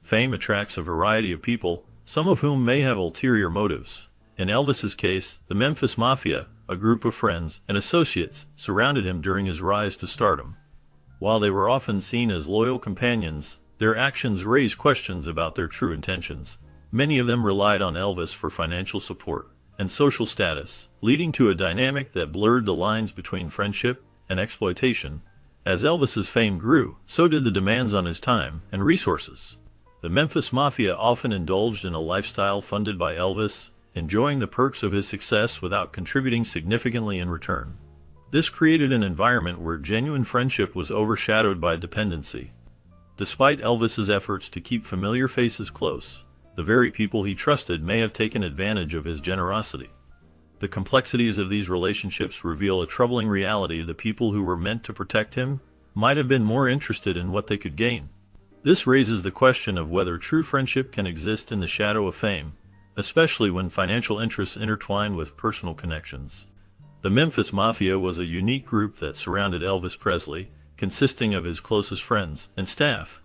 Fame attracts a variety of people, some of whom may have ulterior motives. In Elvis's case, the Memphis Mafia, a group of friends and associates, surrounded him during his rise to stardom. While they were often seen as loyal companions, their actions raised questions about their true intentions. Many of them relied on Elvis for financial support and social status, leading to a dynamic that blurred the lines between friendship and exploitation. As Elvis's fame grew, so did the demands on his time and resources. The Memphis Mafia often indulged in a lifestyle funded by Elvis, enjoying the perks of his success without contributing significantly in return. This created an environment where genuine friendship was overshadowed by dependency. Despite Elvis's efforts to keep familiar faces close, the very people he trusted may have taken advantage of his generosity. The complexities of these relationships reveal a troubling reality. The people who were meant to protect him might have been more interested in what they could gain. This raises the question of whether true friendship can exist in the shadow of fame, especially when financial interests intertwine with personal connections. The Memphis Mafia was a unique group that surrounded Elvis Presley, consisting of his closest friends and staff.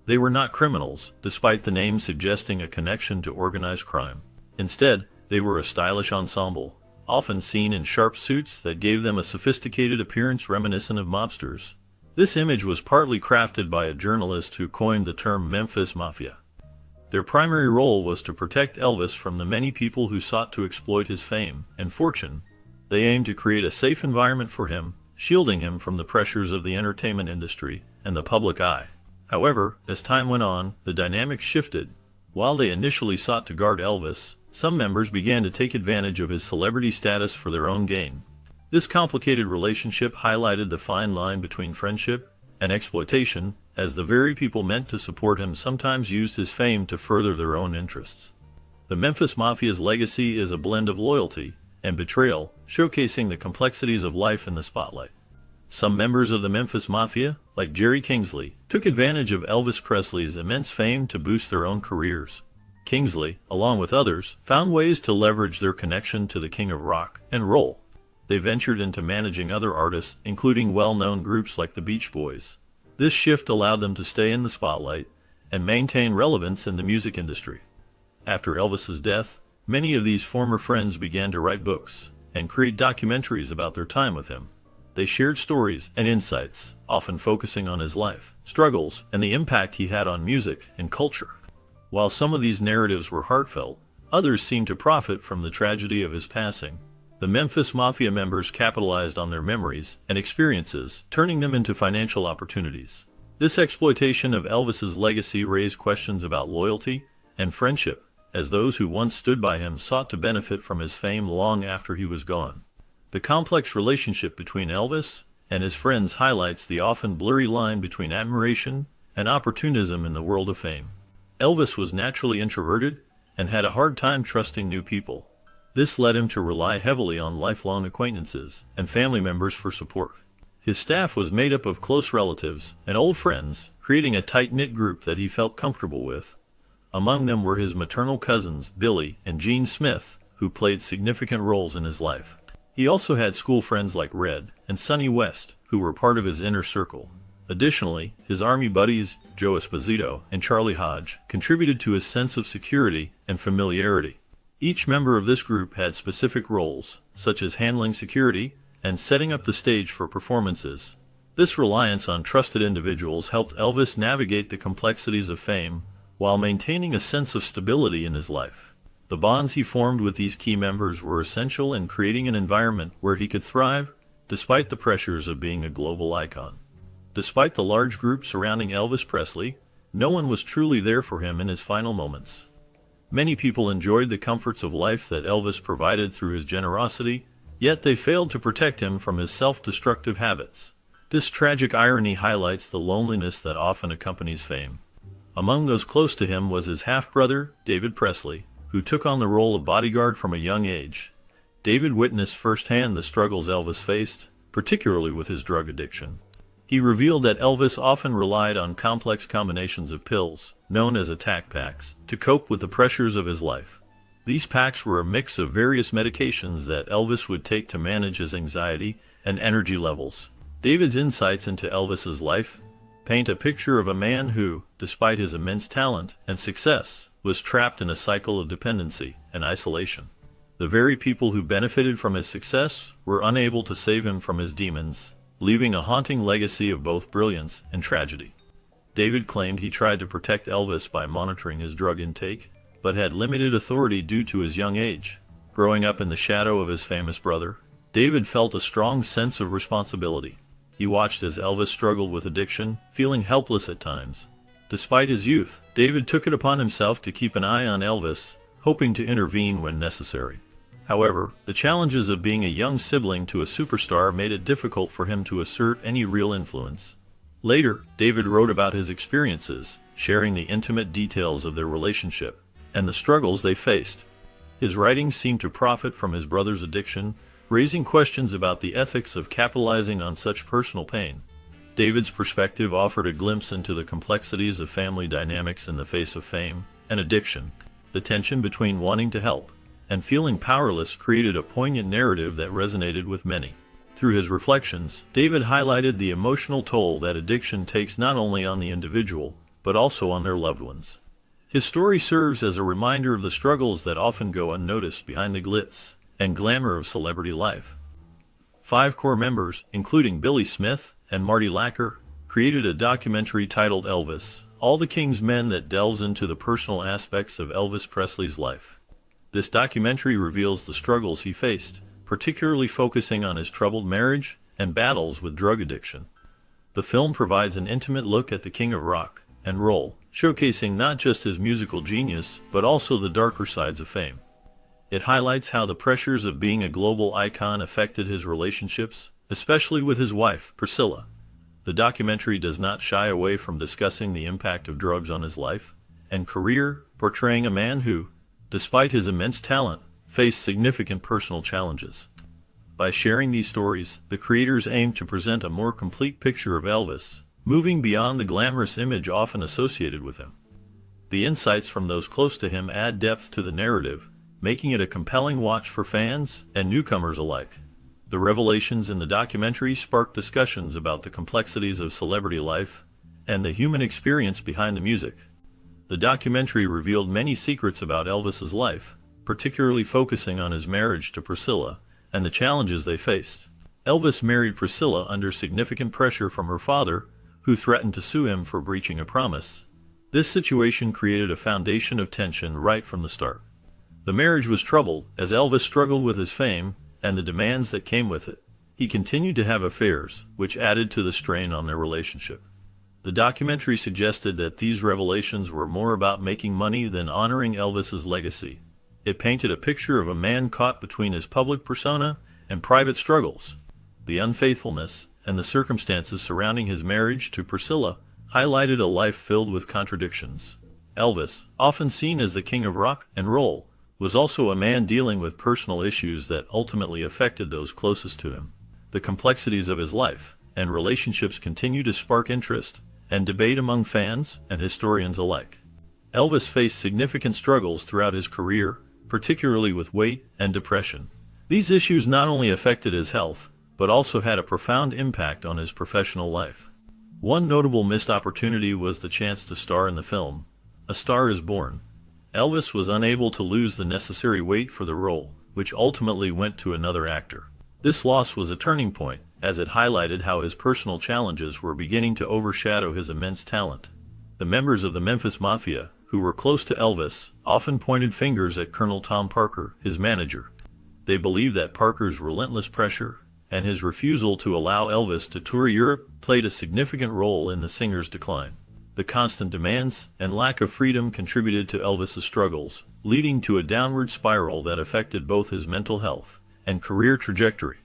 They were not criminals, despite the name suggesting a connection to organized crime. Instead, they were a stylish ensemble, often seen in sharp suits that gave them a sophisticated appearance reminiscent of mobsters. This image was partly crafted by a journalist who coined the term Memphis Mafia. Their primary role was to protect Elvis from the many people who sought to exploit his fame and fortune. They aimed to create a safe environment for him, shielding him from the pressures of the entertainment industry and the public eye. However, as time went on, the dynamics shifted. While they initially sought to guard Elvis, some members began to take advantage of his celebrity status for their own gain. This complicated relationship highlighted the fine line between friendship and exploitation, as the very people meant to support him sometimes used his fame to further their own interests. The Memphis Mafia's legacy is a blend of loyalty and betrayal, showcasing the complexities of life in the spotlight. Some members of the Memphis Mafia, like Jerry Kingsley, took advantage of Elvis Presley's immense fame to boost their own careers. Kingsley, along with others, found ways to leverage their connection to the king of rock and roll. They ventured into managing other artists, including well-known groups like the Beach Boys. This shift allowed them to stay in the spotlight and maintain relevance in the music industry. After Elvis's death, many of these former friends began to write books and create documentaries about their time with him. They shared stories and insights, often focusing on his life, struggles, and the impact he had on music and culture. While some of these narratives were heartfelt, others seemed to profit from the tragedy of his passing. The Memphis Mafia members capitalized on their memories and experiences, turning them into financial opportunities. This exploitation of Elvis's legacy raised questions about loyalty and friendship, as those who once stood by him sought to benefit from his fame long after he was gone. The complex relationship between Elvis and his friends highlights the often blurry line between admiration and opportunism in the world of fame. Elvis was naturally introverted and had a hard time trusting new people. This led him to rely heavily on lifelong acquaintances and family members for support. His staff was made up of close relatives and old friends, creating a tight-knit group that he felt comfortable with. Among them were his maternal cousins, Billy and Gene Smith, who played significant roles in his life. He also had school friends like Red and Sonny West, who were part of his inner circle. Additionally, his army buddies, Joe Esposito and Charlie Hodge, contributed to his sense of security and familiarity. Each member of this group had specific roles, such as handling security and setting up the stage for performances. This reliance on trusted individuals helped Elvis navigate the complexities of fame while maintaining a sense of stability in his life. The bonds he formed with these key members were essential in creating an environment where he could thrive, despite the pressures of being a global icon. Despite the large group surrounding Elvis Presley, no one was truly there for him in his final moments. Many people enjoyed the comforts of life that Elvis provided through his generosity, yet they failed to protect him from his self-destructive habits. This tragic irony highlights the loneliness that often accompanies fame. Among those close to him was his half-brother, David Presley, who took on the role of bodyguard from a young age. David witnessed firsthand the struggles Elvis faced, particularly with his drug addiction. He revealed that Elvis often relied on complex combinations of pills, known as attack packs, to cope with the pressures of his life. These packs were a mix of various medications that Elvis would take to manage his anxiety and energy levels. David's insights into Elvis's life paint a picture of a man who, despite his immense talent and success, was trapped in a cycle of dependency and isolation. The very people who benefited from his success were unable to save him from his demons, leaving a haunting legacy of both brilliance and tragedy. David claimed he tried to protect Elvis by monitoring his drug intake, but had limited authority due to his young age. Growing up in the shadow of his famous brother, David felt a strong sense of responsibility. He watched as Elvis struggled with addiction, feeling helpless at times. Despite his youth, David took it upon himself to keep an eye on Elvis, hoping to intervene when necessary. However, the challenges of being a young sibling to a superstar made it difficult for him to assert any real influence. Later, David wrote about his experiences, sharing the intimate details of their relationship and the struggles they faced. His writings seemed to profit from his brother's addiction, raising questions about the ethics of capitalizing on such personal pain. David's perspective offered a glimpse into the complexities of family dynamics in the face of fame and addiction. The tension between wanting to help and feeling powerless created a poignant narrative that resonated with many. Through his reflections, David highlighted the emotional toll that addiction takes not only on the individual, but also on their loved ones. His story serves as a reminder of the struggles that often go unnoticed behind the glitz and glamour of celebrity life. 5 core members, including Billy Smith and Marty Lacker, created a documentary titled Elvis, All the King's Men, that delves into the personal aspects of Elvis Presley's life. This documentary reveals the struggles he faced, particularly focusing on his troubled marriage and battles with drug addiction. The film provides an intimate look at the king of rock and roll, showcasing not just his musical genius, but also the darker sides of fame. It highlights how the pressures of being a global icon affected his relationships, especially with his wife, Priscilla. The documentary does not shy away from discussing the impact of drugs on his life and career, portraying a man who, despite his immense talent, faced significant personal challenges. By sharing these stories, the creators aim to present a more complete picture of Elvis, moving beyond the glamorous image often associated with him. The insights from those close to him add depth to the narrative, making it a compelling watch for fans and newcomers alike. The revelations in the documentary sparked discussions about the complexities of celebrity life and the human experience behind the music. The documentary revealed many secrets about Elvis's life, particularly focusing on his marriage to Priscilla and the challenges they faced. Elvis married Priscilla under significant pressure from her father, who threatened to sue him for breaching a promise. This situation created a foundation of tension right from the start. The marriage was troubled as Elvis struggled with his fame and the demands that came with it. He continued to have affairs, which added to the strain on their relationship. The documentary suggested that these revelations were more about making money than honoring Elvis's legacy. It painted a picture of a man caught between his public persona and private struggles. The unfaithfulness and the circumstances surrounding his marriage to Priscilla highlighted a life filled with contradictions. Elvis, often seen as the king of rock and roll, was also a man dealing with personal issues that ultimately affected those closest to him. The complexities of his life and relationships continue to spark interest and debate among fans and historians alike. Elvis faced significant struggles throughout his career, particularly with weight and depression. These issues not only affected his health, but also had a profound impact on his professional life. One notable missed opportunity was the chance to star in the film A Star Is Born. Elvis was unable to lose the necessary weight for the role, which ultimately went to another actor. This loss was a turning point, as it highlighted how his personal challenges were beginning to overshadow his immense talent. The members of the Memphis Mafia, who were close to Elvis, often pointed fingers at Colonel Tom Parker, his manager. They believed that Parker's relentless pressure and his refusal to allow Elvis to tour Europe played a significant role in the singer's decline. The constant demands and lack of freedom contributed to Elvis's struggles, leading to a downward spiral that affected both his mental health and career trajectory.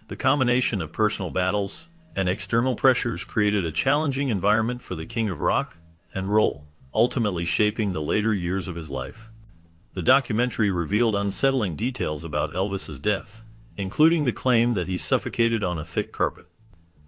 The combination of personal battles and external pressures created a challenging environment for the king of rock and roll, ultimately shaping the later years of his life. The documentary revealed unsettling details about Elvis's death, including the claim that he suffocated on a thick carpet.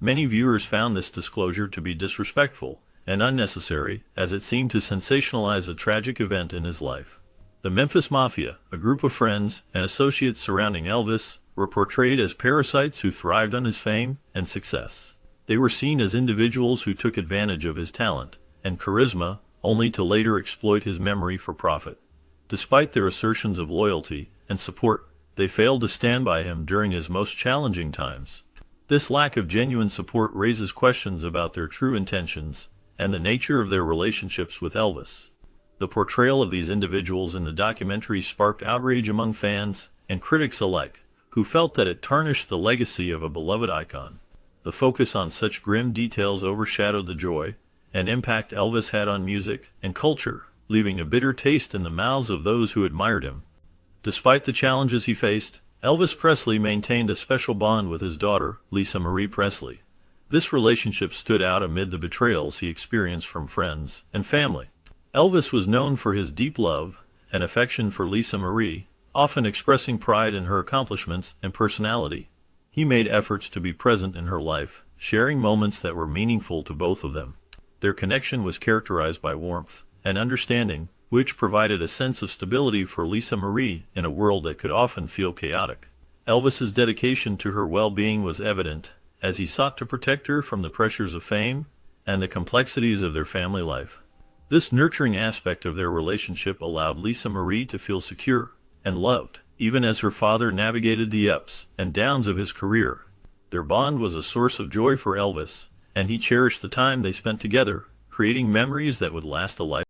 Many viewers found this disclosure to be disrespectful and unnecessary, as it seemed to sensationalize a tragic event in his life. The Memphis Mafia, a group of friends and associates surrounding Elvis, were portrayed as parasites who thrived on his fame and success. They were seen as individuals who took advantage of his talent and charisma, only to later exploit his memory for profit. Despite their assertions of loyalty and support, they failed to stand by him during his most challenging times. This lack of genuine support raises questions about their true intentions and the nature of their relationships with Elvis. The portrayal of these individuals in the documentary sparked outrage among fans and critics alike, who felt that it tarnished the legacy of a beloved icon. The focus on such grim details overshadowed the joy and impact Elvis had on music and culture, leaving a bitter taste in the mouths of those who admired him. Despite the challenges he faced, Elvis Presley maintained a special bond with his daughter, Lisa Marie Presley. This relationship stood out amid the betrayals he experienced from friends and family. Elvis was known for his deep love and affection for Lisa Marie, often expressing pride in her accomplishments and personality. He made efforts to be present in her life, sharing moments that were meaningful to both of them. Their connection was characterized by warmth and understanding, which provided a sense of stability for Lisa Marie in a world that could often feel chaotic. Elvis's dedication to her well-being was evident, as he sought to protect her from the pressures of fame and the complexities of their family life. This nurturing aspect of their relationship allowed Lisa Marie to feel secure and loved, even as her father navigated the ups and downs of his career. Their bond was a source of joy for Elvis, and he cherished the time they spent together, creating memories that would last a lifetime.